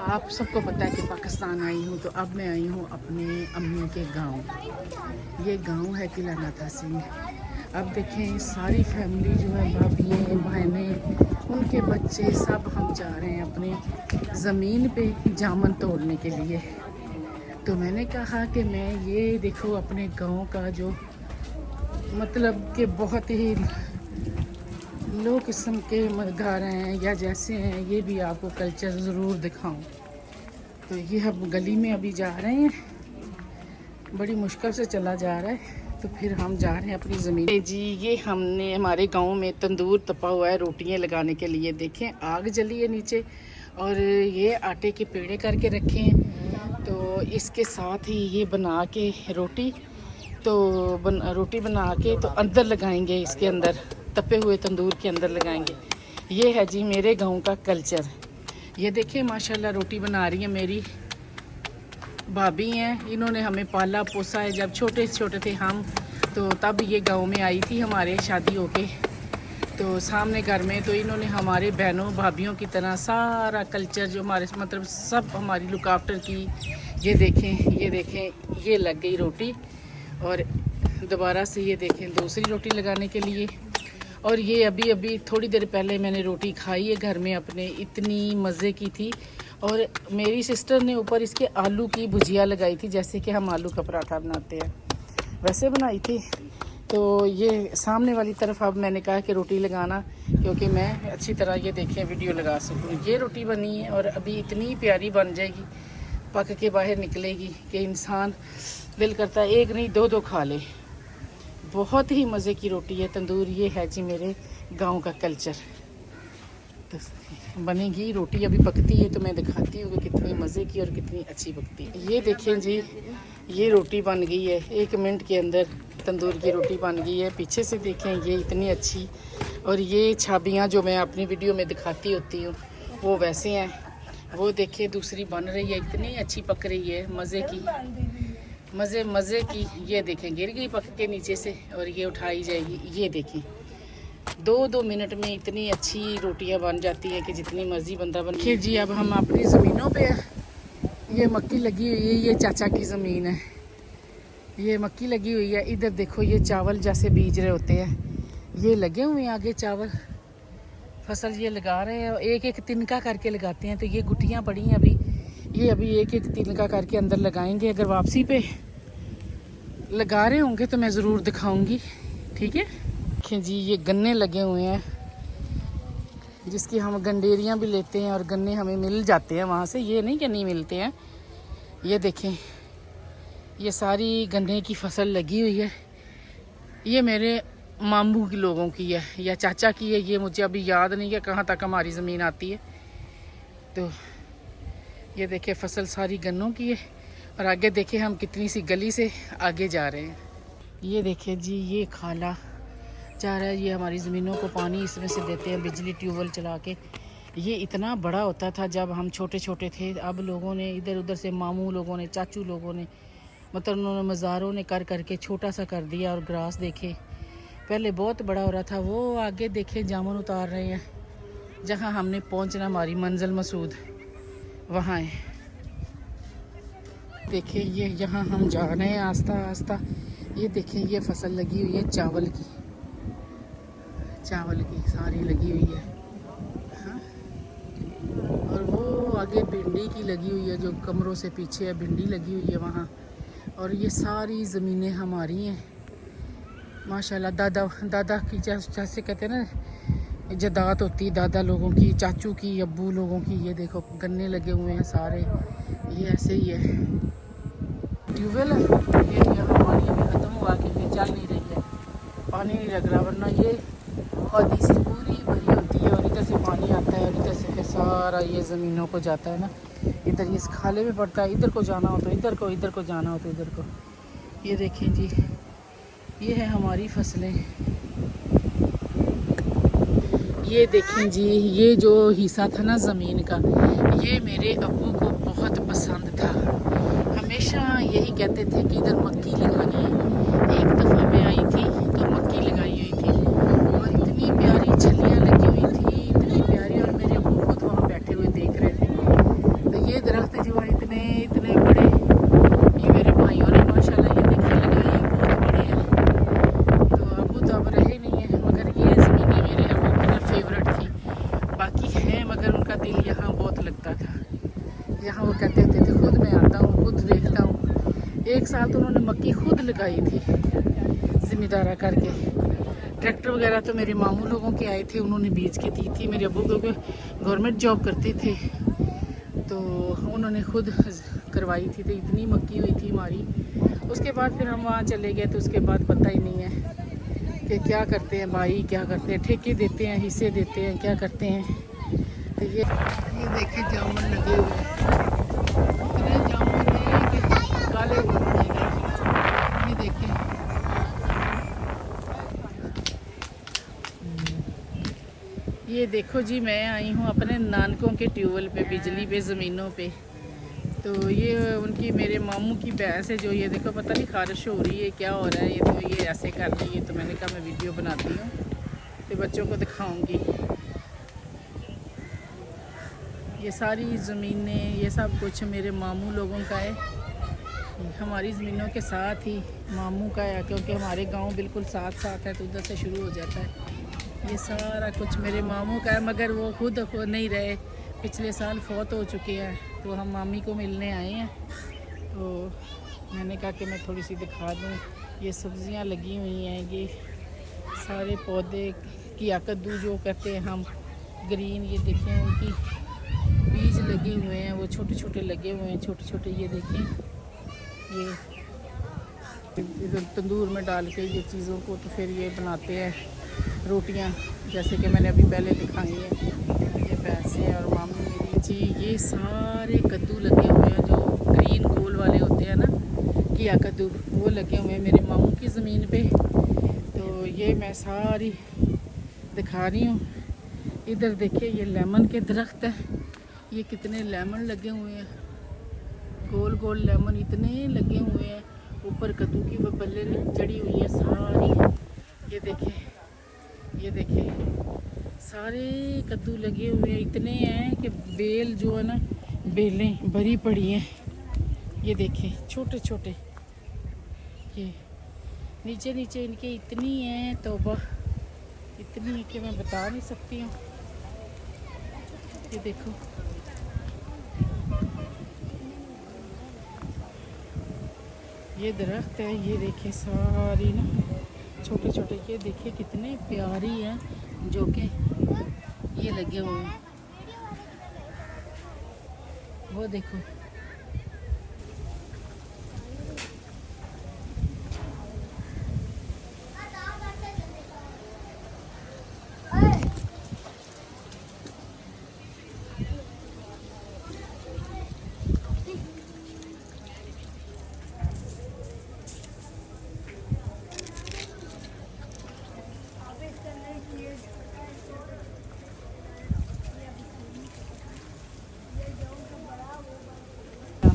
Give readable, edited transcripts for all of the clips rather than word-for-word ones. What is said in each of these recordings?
आप सबको पता है कि पाकिस्तान आई हूँ, तो अब मैं आई हूँ अपने अम्मी के गांव। ये गांव है किला तहसील। अब देखें सारी फैमिली जो है, भाभी बहनें, उनके बच्चे, सब हम जा रहे हैं अपने ज़मीन पे जामुन तोड़ने के लिए। तो मैंने कहा कि मैं ये देखो अपने गांव का जो मतलब कि बहुत ही लो किस्म के घर हैं या जैसे हैं, ये भी आपको कल्चर ज़रूर दिखाऊं। तो ये हम गली में अभी जा रहे हैं, बड़ी मुश्किल से चला जा रहा है। तो फिर हम जा रहे हैं अपनी ज़मीन जी। ये हमने हमारे गांव में तंदूर तपा हुआ है रोटियां लगाने के लिए। देखें आग जली है नीचे, और ये आटे के पेड़े करके रखे हैं। तो इसके साथ ही ये बना के रोटी रोटी बना के तो अंदर लगाएंगे, इसके अंदर तपे हुए तंदूर के अंदर लगाएंगे। ये है जी मेरे गांव का कल्चर। ये देखिए माशाल्लाह रोटी बना रही है मेरी भाभी हैं। इन्होंने हमें पाला पोसा है, जब छोटे छोटे थे हम, तो तब ये गांव में आई थी हमारे शादी होके। तो सामने घर में तो इन्होंने हमारे बहनों भाभीयों की तरह सारा कल्चर जो हमारे मतलब सब हमारी लुक आफ्टर की। ये देखें ये लग गई रोटी, और दोबारा से ये देखें दूसरी रोटी लगाने के लिए। और ये अभी अभी थोड़ी देर पहले मैंने रोटी खाई है घर में अपने, इतनी मज़े की थी। और मेरी सिस्टर ने ऊपर इसके आलू की भुजिया लगाई थी, जैसे कि हम आलू का पराठा बनाते हैं वैसे बनाई थी। तो ये सामने वाली तरफ अब मैंने कहा कि रोटी लगाना, क्योंकि मैं अच्छी तरह ये देखें वीडियो लगा सकूँ। ये रोटी बनी है और अभी इतनी प्यारी बन जाएगी, पक के बाहर निकलेगी कि इंसान दिल करता है एक नहीं दो खा ले। बहुत ही मज़े की रोटी है तंदूर। ये है जी मेरे गांव का कल्चर। तो बनेगी रोटी, अभी पकती है तो मैं दिखाती हूँ कि कितनी मज़े की और कितनी अच्छी पकती है। ये देखें जी ये रोटी बन गई है, 1 मिनट के अंदर तंदूर की रोटी बन गई है। पीछे से देखें ये इतनी अच्छी, और ये छाबियाँ जो मैं अपनी वीडियो में दिखाती होती हूँ वो वैसे हैं। वो देखें दूसरी बन रही है, इतनी अच्छी पक रही है, मज़े की मज़े की। ये देखें गिर गई पक के नीचे से, और ये उठाई जाएगी। ये देखें 2 मिनट में इतनी अच्छी रोटियां बन जाती हैं कि जितनी मर्जी बंदा बन। देखिए जी अब हम अपनी ज़मीनों पे हैं। ये मक्की लगी हुई है, ये चाचा की ज़मीन है, ये मक्की लगी हुई है। इधर देखो ये चावल जैसे बीज रहे होते हैं, ये लगे हुए हैं आगे चावल फसल ये लगा रहे हैं। एक एक तिनका करके लगाते हैं। तो ये गुटियाँ पड़ी हैं अभी, ये अभी एक एक तिनका करके अंदर लगाएंगे। अगर वापसी पे लगा रहे होंगे तो मैं ज़रूर दिखाऊंगी, ठीक है। देखिए जी ये गन्ने लगे हुए हैं, जिसकी हम गंडेरियां भी लेते हैं, और गन्ने हमें मिल जाते हैं वहाँ से, ये नहीं कि नहीं मिलते हैं। ये देखें ये सारी गन्ने की फसल लगी हुई है। ये मेरे मामू के लोगों की है या चाचा की है, ये मुझे अभी याद नहीं है कहाँ तक हमारी ज़मीन आती है। तो ये देखें फसल सारी गन्नों की है, और आगे देखें हम कितनी सी गली से आगे जा रहे हैं। ये देखें जी ये खाला जा रहा है, ये हमारी ज़मीनों को पानी इसमें से देते हैं बिजली ट्यूबवेल चला के। ये इतना बड़ा होता था जब हम छोटे छोटे थे। अब लोगों ने इधर उधर से, मामू लोगों ने, चाचू लोगों ने, मतलब उन्होंने मज़ारों ने कर करके छोटा सा कर दिया। और ग्रास देखे पहले बहुत बड़ा हो रहा था। वो आगे देखे जामुन उतार रहे हैं, जहाँ हमने पहुँचना हमारी मंजिल मसूद वहाँ है। देखिए ये यहाँ हम जा रहे हैं आस्ता आस्ता। ये देखें ये फसल लगी हुई है चावल की सारी लगी हुई है, हाँ। और वो आगे भिंडी की लगी हुई है, जो कमरों से पीछे है भिंडी लगी हुई है वहाँ। और ये सारी ज़मीनें हमारी हैं माशाल्लाह। दादा की जैसे कहते हैं ना जदात होती, दादा लोगों की, चाचू की, अब्बू लोगों की। ये देखो गन्ने लगे हुए हैं सारे, ये ऐसे ही है। ट्यूबवेल है ये, यहाँ पानी अभी ख़त्म हुआ कि फिर चल नहीं रही है, पानी नहीं लग रहा, वरना ये खादी से पूरी भरी होती है। और इधर से पानी आता है, और इधर से फिर सारा ये ज़मीनों को जाता है ना। इधर ये इस खाले में पड़ता है, इधर को जाना हो तो इधर को जाना हो तो इधर को। ये देखें जी ये है हमारी फसलें। ये देखें जी ये जो हिस्सा था ना ज़मीन का, ये मेरे अब्बू को बहुत पसंद था। हमेशा यही कहते थे कि इधर मक्की लगानी है। एक दफ़ा मैं आई थी तो मक्की लगाई हुई थी, और इतनी प्यारी छलियाँ लगी हुई थी, इतनी प्यारी। और मेरे अब्बू खुद वहाँ बैठे हुए देख रहे थे। तो ये देखता हूँ। एक साल तो उन्होंने मक्की खुद लगाई थी ज़िम्मेदारा करके। ट्रैक्टर वगैरह तो मेरे मामू लोगों के आए थे, उन्होंने बेच के दी थी। मेरे अब्बू क्योंकि गवर्नमेंट जॉब करते थे तो उन्होंने खुद करवाई थी, तो इतनी मक्की हुई थी हमारी। उसके बाद फिर हम वहाँ चले गए, तो उसके बाद पता ही नहीं है कि क्या करते हैं भाई, क्या करते हैं, ठेके देते हैं, हिस्से देते हैं, क्या करते हैं। तो ये देखिए जामुन लगे हुए हैं, इतने जामुन हैं कि काले हो पड़ेगा। ये देखिए ये देखो जी, मैं आई हूँ अपने नानकों के ट्यूबवेल पे, बिजली पे, ज़मीनों पे। तो ये उनकी मेरे मामू की भैंस है जो, ये देखो पता नहीं खारिश हो रही है, क्या हो रहा है। ये तो ये ऐसे कर रही है, तो मैंने कहा मैं वीडियो बनाती हूँ तो बच्चों को दिखाऊंगी। ये सारी ज़मीनें, ये सब कुछ मेरे मामू लोगों का है। हमारी ज़मीनों के साथ ही मामू का है, क्योंकि हमारे गांव बिल्कुल साथ साथ है, तो उधर से शुरू हो जाता है। ये सारा कुछ मेरे मामू का है, मगर वो खुद नहीं रहे, पिछले साल फौत हो चुके हैं। तो हम मामी को मिलने आए हैं, तो मैंने कहा कि मैं थोड़ी सी दिखा दूँ। ये सब्ज़ियाँ लगी हुई हैं, ये सारे पौधे, किया कद्दू जो कहते हैं हम, ग्रीन। ये देखें उनकी बीज लगे हुए हैं, वो छोटे छोटे लगे हुए हैं, छोटे छोटे। ये देखें, ये इधर तंदूर में डाल के ये चीज़ों को, तो फिर ये बनाते हैं रोटियां, जैसे कि मैंने अभी पहले दिखाई है। ये पैसे और मामी मेरी जी, ये सारे कद्दू लगे हुए हैं जो ग्रीन गोल वाले होते हैं ना, किया कद्दू, वो लगे हुए हैं मेरे मामू की ज़मीन पे। तो ये मैं सारी दिखा रही हूँ। इधर देखिए ये लेमन के दरख्त है, ये कितने लेमन लगे हुए हैं, गोल गोल लेमन इतने लगे हुए हैं। ऊपर कद्दू की वो बल्ले चढ़ी हुई है सारी। ये देखें, ये देखिए सारे कद्दू लगे हुए हैं, इतने हैं कि बेल जो है ना, बेलें भरी पड़ी हैं। ये देखें छोटे छोटे, ये नीचे नीचे इनके इतनी हैं, तौबा इतनी है कि मैं बता नहीं सकती हूँ। ये देखो, ये दरख्त है, ये देखें सारी ना छोटे छोटे। ये देखिए कितने प्यारी हैं जो कि ये लगे हुए हैं। वो देखो,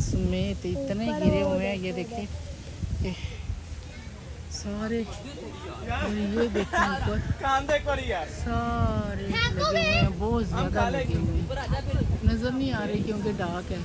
समेत इतने गिरे हुए हैं। ये देखिए सारे, और ये देखिए ऊपर सारे लगे हुए हैं, बहुत ज़्यादा लगे हुए हैं। नज़र नहीं आ रही क्योंकि डार्क है।